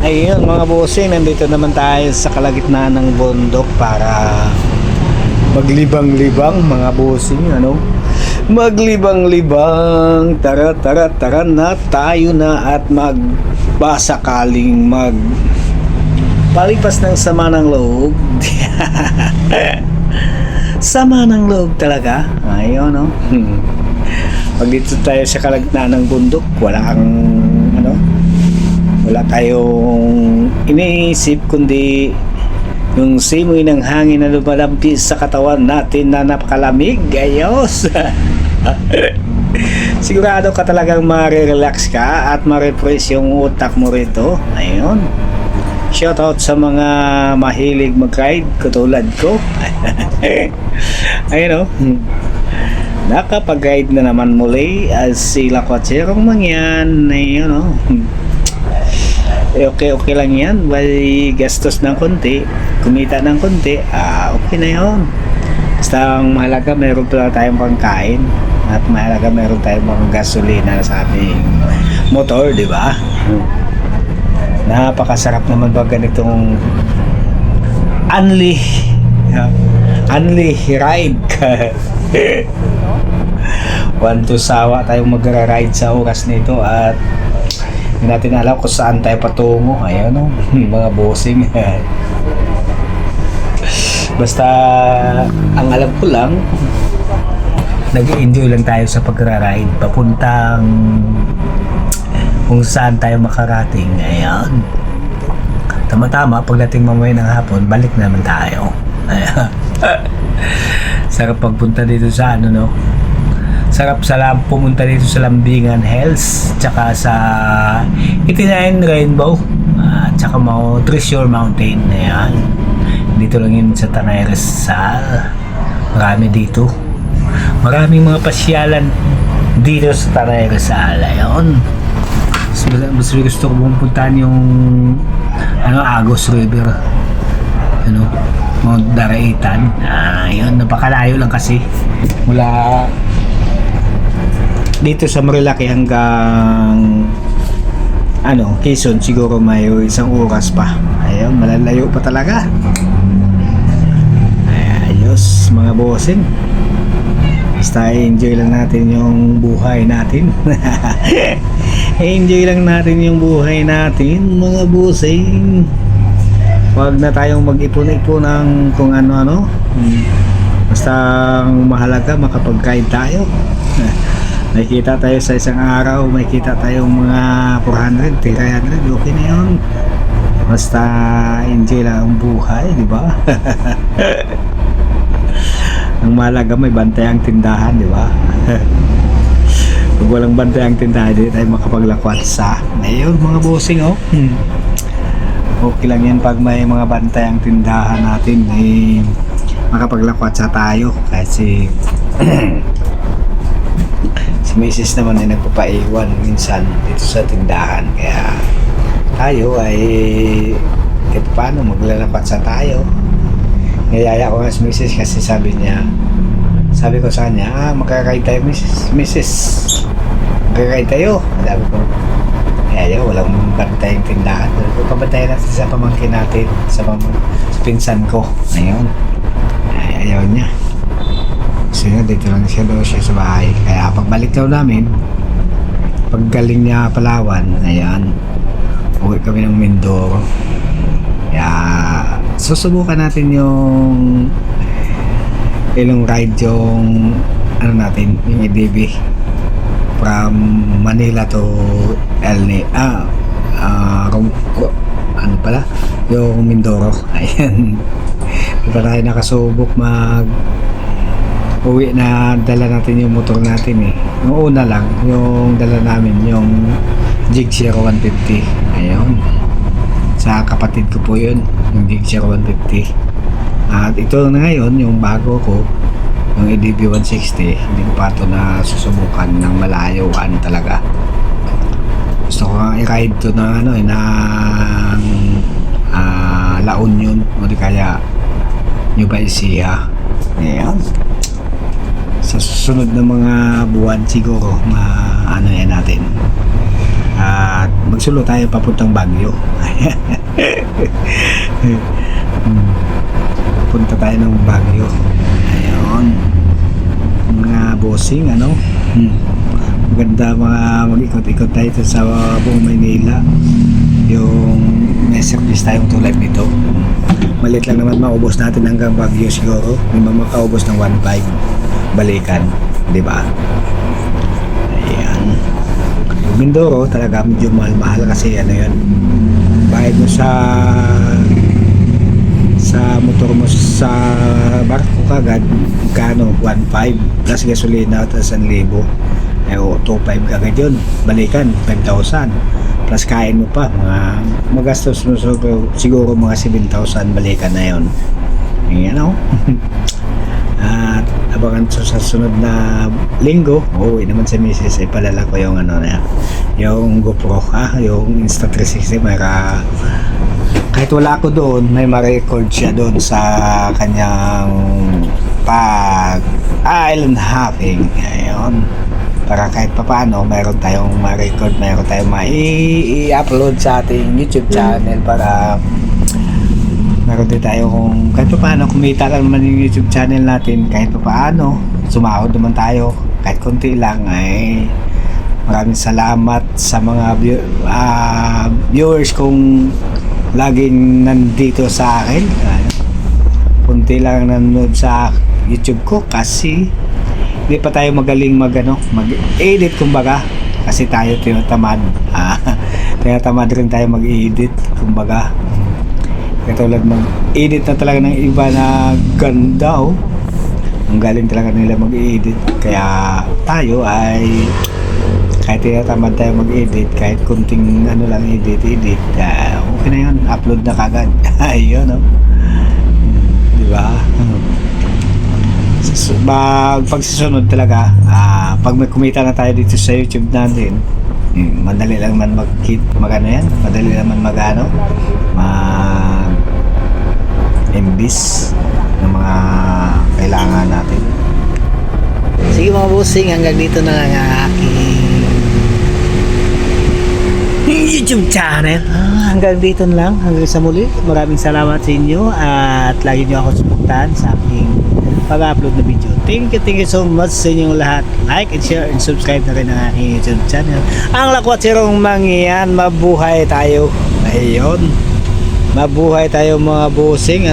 Ayun mga bossing, nandito naman tayo sa kalagitnaan ng bundok para maglibang-libang mga bossing, ano? Maglibang-libang, tara tara tara na tayo na at magbasakaling palipas ng sama ng loob. Sama ng loob talaga. Ayun, no? Pag dito tayo sa kalagitnaan ng bundok, wala tayong iniisip kundi yung simoy ng hangin na lumalampis sa katawan natin na napakalamig. Ayos. Sigurado ka talagang ma-relax ka at ma-refresh yung utak mo rito. Ayun. Shoutout sa mga mahilig mag-ride katulad ko. Ayun, nakapag-ride na naman muli as sila kwatserong mangyan. Ayun, okay lang yan. Bali gastos ng konti, kumita ng konti, okay na yun. Basta ang mahalaga meron pala tayong pangkain at mahalaga meron tayong mga gasolina sa ating motor, di ba? Napakasarap naman ba ganitong unli ride. Want to sawa tayong magra-ride sa oras nito at hindi natin alam kung saan tayo patungo. Ayan, mga bossing. Basta ang alam ko lang, nag-enjoy lang tayo sa pagra-ride papuntang kung saan tayo makarating. Ayan, tama-tama pagdating mamaya ng hapon, balik naman tayo. Ayan. Sarap pagpunta dito sa sarap pumunta dito sa Lambingan Hills, tsaka sa 89 Rainbow, tsaka Treasure Mountain. Ayan, dito lang yun sa Tanay Rizal. Marami dito, maraming mga pasyalan dito sa Tanay Rizal. Ayan, mas gusto ko puntahan yung Agos River, Mount Daraitan. Ayun, napakalayo lang kasi mula dito sa Marilaki hanggang Quezon. Siguro may isang oras pa. Ayun, malalayo pa talaga. Ayos mga bossing, basta enjoy lang natin yung buhay natin. Enjoy lang natin yung buhay natin mga bossing. Huwag na tayong mag-ipon-ipon ng kung ano-ano. Basta ang mahalaga makapag-guide tayo. May kita tayo sa isang araw, may kita tayong mga 400, 300, okay na yun. Basta enjoy lang ang buhay, di ba? Ang mahalaga may bantay ang tindahan, di ba? Pag walang bantay ang tindahan, hindi tayo makapaglakwat sa ngayon mga bossing, okay lang yan pag may mga bantay ang tindahan natin, makapaglakwat sa tayo kasi si Mrs. naman ay nagpapaiwan minsan dito sa tindahan, kaya tayo ay paano maglalapat sa tayo. Ngayaya ko nga si Mrs. kasi sabi ko sa kanya, magkakaroon tayo Mrs. Magkakaroon tayo. Sabi ko, ayaw, walang bantay yung tindahan. Pabantayan natin sa pamangkin natin, sa pinsan ko. Ayun, ayaw niya. So yun, dito lang siya sa bahay. Kaya pagbalik daw namin, paggaling niya Palawan, ayan, uwi kami ng Mindoro. Kaya susubukan natin yung ilong ride, yung yung EDB from Manila to yung Mindoro. Ayan, di pa tayo nakasubok uwi na dala natin yung motor natin Yung una lang, yung dala namin yung Jig 0150. Ayun, sa kapatid ko po yun, yung Jig 0150. At ito na ngayon, yung bago ko, yung EDB 160. Hindi ko pa ito na susubukan ng malayuan talaga. Gusto ko nga i-ride to na La Union o di kaya New Ecija. Ayan, sa susunod na mga buwan siguro yan natin At magsulo tayo papuntang Baguio. Punta tayo ng Baguio. Ayun. Mga bossing, ano? Maganda mga mag-ikot-ikot tayo sa buong Maynila. Yung may service tayong tulad nito. Malit lang naman maubos natin hanggang Baguio siguro. Hindi ba makaubos ng 1.5 balikan, di ba? Ayan. Mindoro talaga medyo mahal kasi ano yun, bayad mo sa motor mo sa barko kagad kano 1.5 plus gasolina at 1,000 eh 2.5 kagad yun, balikan 5,000 plus kain mo pa magastos mo siguro mga 7,000 balikan na yun. Ayan o. At abangan sa sunod na linggo, uuwi naman sa misis, ay palala ko yung ano na yung GoPro, yung Insta360 kahit wala ako doon, may ma-record siya doon sa kanyang pag island hopping. Ayun, para kahit papaano mayroon tayong ma-record, mayroon tayong i-upload sa ating YouTube channel para meron din tayo kung kahit paano kumita lang naman yung YouTube channel natin, kahit paano sumahod naman tayo kahit konti lang. Ay maraming salamat sa mga viewers kung laging nandito sa akin. Konti lang nanonood sa YouTube ko kasi hindi pa tayo magaling mag-edit kumbaga, kasi tayo tinatamad. Tinatamad rin tayo mag-edit kumbaga. Katulad mag-edit na talaga ng iba na ganda ang galing talaga nila mag-edit, kaya tayo ay kahit tinatamad tayo mag-edit, kahit kunting lang edit okay na yun, upload na kagad. Ayun diba? Pagsusunod talaga, pag may kumita na tayo dito sa YouTube natin, madali lang man madali lang man imbis ng mga kailangan natin. Sige mga bossing, hanggang dito na lang ang aking YouTube channel. Hanggang dito na lang, hanggang sa muli. Maraming salamat sa inyo at lagi nyo ako suportahan sa aking pag-upload na video. Thank you so much sa inyong lahat. Like and share and subscribe na rin ang aking YouTube channel. Ang Lakwat Sirong Mangyan, mabuhay tayo. Ayun, mabuhay tayo mga bossing.